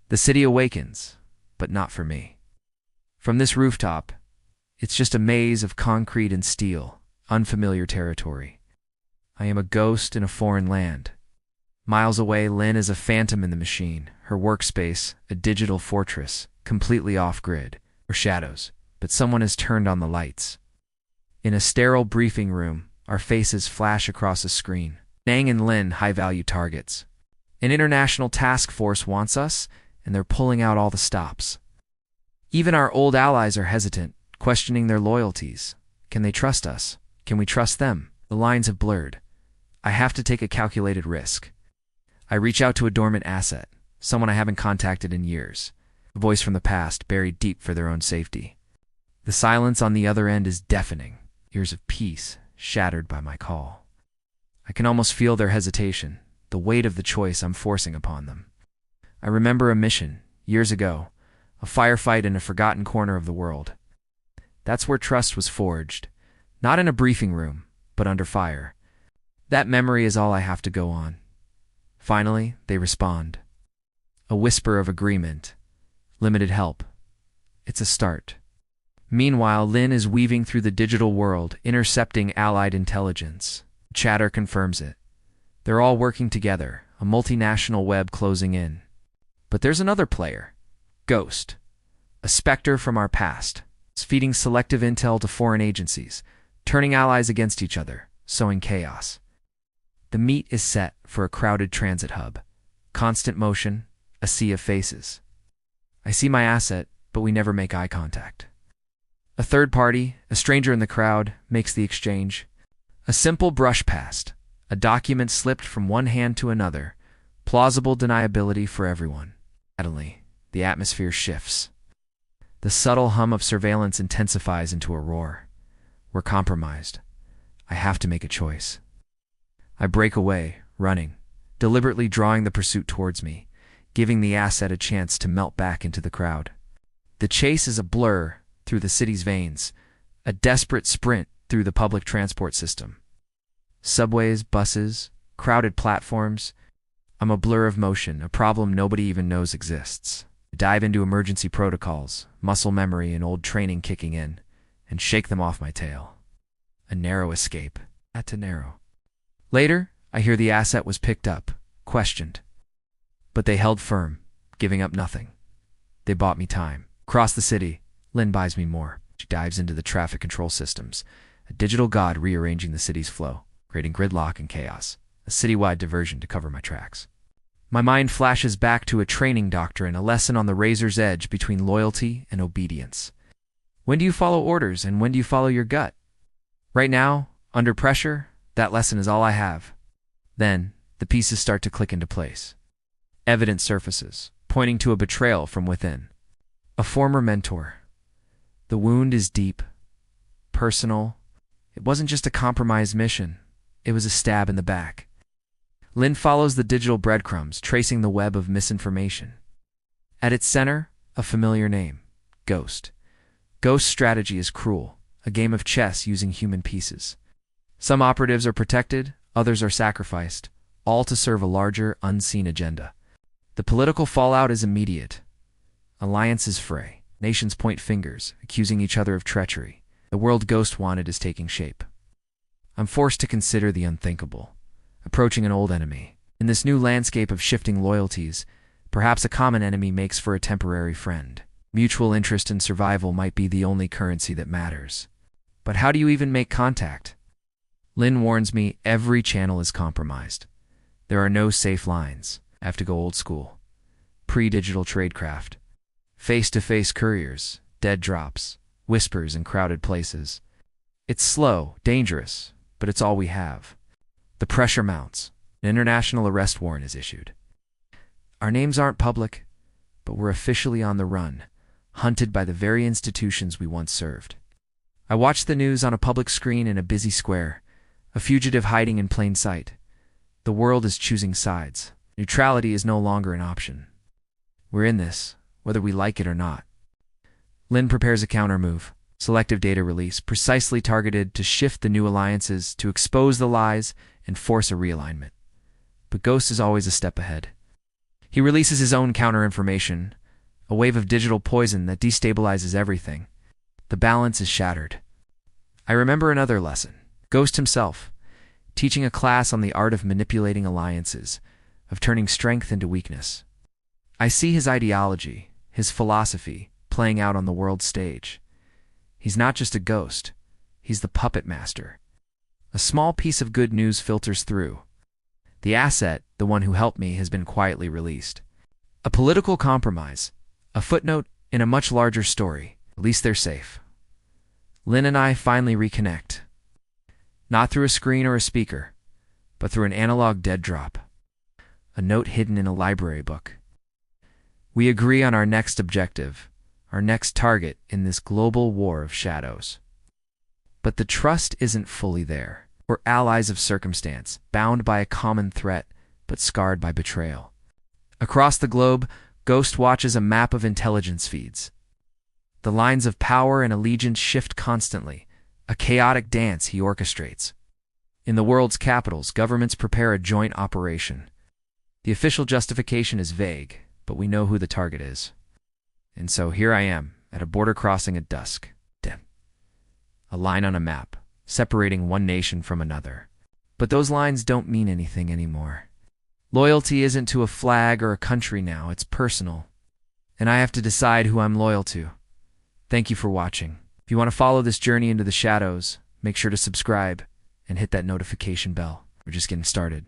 The city awakens, but not for me. From this rooftop, it's just a maze of concrete and steel, unfamiliar territory. I am a ghost in a foreign land. Miles away, Lynn is a phantom in the machine, her workspace, a digital fortress, completely off-grid, or shadows, but someone has turned on the lights. In a sterile briefing room, our faces flash across a screen. Nang and Lynn, high-value targets. An international task force wants us, and they're pulling out all the stops. Even our old allies are hesitant, questioning their loyalties. Can they trust us? Can we trust them? The lines have blurred. I have to take a calculated risk. I reach out to a dormant asset, someone I haven't contacted in years, a voice from the past buried deep for their own safety. The silence on the other end is deafening, years of peace shattered by my call. I can almost feel their hesitation, the weight of the choice I'm forcing upon them. I remember a mission, years ago, a firefight in a forgotten corner of the world. That's where trust was forged, not in a briefing room, but under fire. That memory is all I have to go on. Finally, they respond. A whisper of agreement. Limited help. It's a start. Meanwhile, Lynn is weaving through the digital world, intercepting Allied intelligence. Chatter confirms it. They're all working together, a multinational web closing in. But there's another player. Ghost. A specter from our past. It's feeding selective intel to foreign agencies, turning allies against each other, sowing chaos. The meat is set for a crowded transit hub. Constant motion, a sea of faces. I see my asset, but we never make eye contact. A third party, a stranger in the crowd, makes the exchange. A simple brush past, a document slipped from one hand to another, plausible deniability for everyone. Suddenly, the atmosphere shifts. The subtle hum of surveillance intensifies into a roar. We're compromised. I have to make a choice. I break away, running, deliberately drawing the pursuit towards me, giving the asset a chance to melt back into the crowd. The chase is a blur through the city's veins, a desperate sprint through the public transport system. Subways, buses, crowded platforms. I'm a blur of motion, a problem nobody even knows exists. I dive into emergency protocols, muscle memory and old training kicking in, and shake them off my tail. A narrow escape. Not too narrow. Later, I hear the asset was picked up, questioned. But they held firm, giving up nothing. They bought me time. Across the city, Lynn buys me more. She dives into the traffic control systems, a digital god rearranging the city's flow, creating gridlock and chaos, a citywide diversion to cover my tracks. My mind flashes back to a training doctrine, a lesson on the razor's edge between loyalty and obedience. When do you follow orders and when do you follow your gut? Right now, under pressure, that lesson is all I have. Then, the pieces start to click into place. Evidence surfaces, pointing to a betrayal from within. A former mentor. The wound is deep, personal. It wasn't just a compromised mission. It was a stab in the back. Lynn follows the digital breadcrumbs, tracing the web of misinformation. At its center, a familiar name, Ghost. Ghost strategy is cruel, a game of chess using human pieces. Some operatives are protected, others are sacrificed, all to serve a larger, unseen agenda. The political fallout is immediate. Alliances fray. Nations point fingers, accusing each other of treachery. The world Ghost wanted is taking shape. I'm forced to consider the unthinkable. Approaching an old enemy. In this new landscape of shifting loyalties, perhaps a common enemy makes for a temporary friend. Mutual interest in survival might be the only currency that matters. But how do you even make contact? Lynn warns me every channel is compromised. There are no safe lines. I have to go old school. Pre-digital tradecraft. Face-to-face couriers, dead drops, whispers in crowded places. It's slow, dangerous, but it's all we have. The pressure mounts. An international arrest warrant is issued. Our names aren't public, but we're officially on the run, hunted by the very institutions we once served. I watch the news on a public screen in a busy square, a fugitive hiding in plain sight. The world is choosing sides. Neutrality is no longer an option. We're in this, whether we like it or not. Lynn prepares a counter-move, selective data release, precisely targeted to shift the new alliances, to expose the lies, and force a realignment. But Ghost is always a step ahead. He releases his own counter-information, a wave of digital poison that destabilizes everything. The balance is shattered. I remember another lesson. Ghost himself, teaching a class on the art of manipulating alliances, of turning strength into weakness. I see his ideology, his philosophy, playing out on the world stage. He's not just a ghost, he's the puppet master. A small piece of good news filters through. The asset, the one who helped me, has been quietly released. A political compromise, a footnote in a much larger story. At least they're safe. Lynn and I finally reconnect. Not through a screen or a speaker, but through an analog dead drop. A note hidden in a library book. We agree on our next objective, our next target in this global war of shadows. But the trust isn't fully there. We're allies of circumstance, bound by a common threat, but scarred by betrayal. Across the globe, Ghost watches a map of intelligence feeds. The lines of power and allegiance shift constantly, a chaotic dance he orchestrates. In the world's capitals, governments prepare a joint operation. The official justification is vague, but we know who the target is. And so here I am, at a border crossing at dusk. A line on a map, separating one nation from another. But those lines don't mean anything anymore. Loyalty isn't to a flag or a country now, it's personal. And I have to decide who I'm loyal to. Thank you for watching. If you want to follow this journey into the shadows, make sure to subscribe and hit that notification bell. We're just getting started.